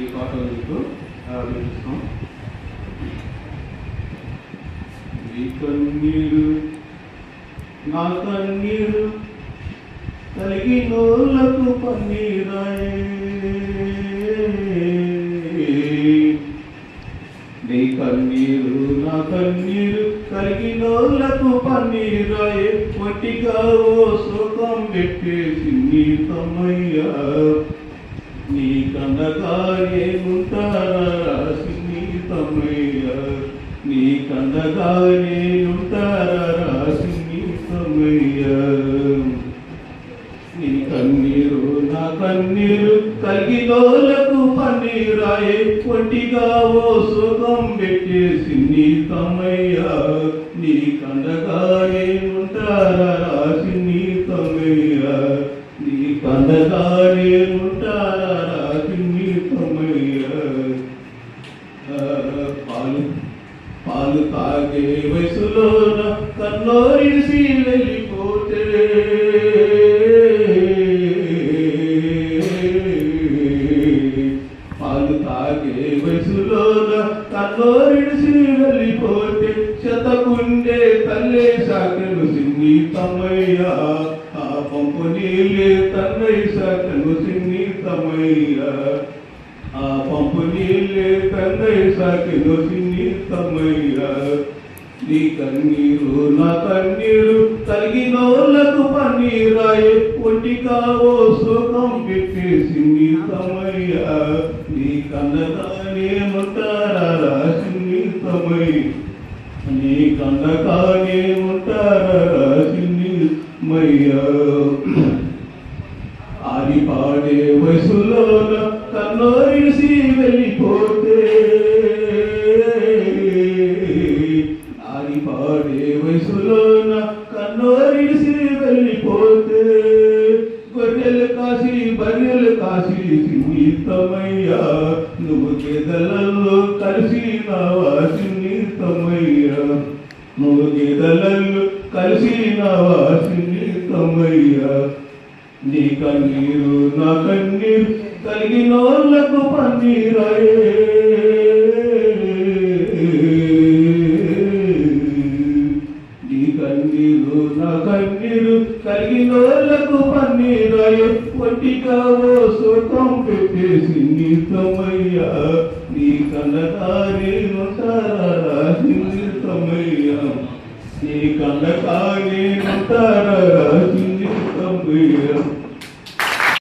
ఈ పాట మీకు వినిపిస్తాం. ఈ కన్నీరు నా కన్నీరు కలిగినోళ్ళకు పన్నీరాయే, నీ కన్నీరు నా కన్నీరు కలిగినోళ్ళకు పన్నీరాయే, ఒట్టిగా ఓ శోకం పెట్టేసి నీ తమ్మయ్యా, నీ కందగా నేనుంటారా నీ తమ్మయ్యా, నీ కందగా నేనుంటారా నీ తమ్మయ్యా. నీ కన్నీరు నా కన్నీరు కలిగినోళ్ళకు పన్నీరాయే, ఒంటిగా ఓ సుఖం పెట్టేసి నీ తమ్మయ్యా, నీ కందగా నేనుంటారా నీ తమ్మయ్యా, నీ కందగా నేనుంటారా నీ తమ్మయ్యా. పాలు తాగే వయసులో కన్నోరిసి వెళ్ళిపోతే, పాలు తాగే వయసులో కన్నోరిసి వెళ్ళిపోతే, శతకుండే తల్లే సాకను సిన్ని తమ్మయ్యా, ఆ పంపు నీళ్ళే తన్నై సాకను సిన్ని తమ్మయ్యా, ఆ పంపు నీళ్ళే తన్నై సాకను సిన్ని తమ్మయ్యా. నీ కన్నీరు నా కన్నీరు కలిగినోళ్ళకు పన్నీరాయే, ఒంటిగా ఓ శోకం పెట్టేసి నీ తమ్మయ్యా, నీ కన్నగా నేనుంటారా సిన్ని తమ్మయ్య, నీ కందగా నేనుంటారా సిన్ని మయ్యా. ఆడి పాడే వయసులోన కన్నోరిసి వెళ్ళిపోతే, ఆడి పాడే వయసులోన కన్నోరిసి వెళ్ళిపోతే, గొర్రెలు కాసి బర్రెలు కాసి సిన్ని తమ్మయ్యా, నువ్వు గెదలలో కలిసినావా సిన్ని తమ్మయ్యా, నువ్వు గెదలలో కలిసినావా సిన్ని తమ్మయ్యా. నీ కన్నీరు నా కన్నీరు కలిగినోళ్ళకు పన్నీరాయే, నీ కన్నీరు నా కన్నీరు కలిగినోళ్ళకు పన్నీరాయే, ఒంటిగా ఓ శోకం పెట్టేసి నీ తమ్మయ్యా, నీ కన్నగా నేనుంటారా నీ తమ్మయ్యా, నీ కన్నగా నేనుంటారా నీ తమ్మయ్యా.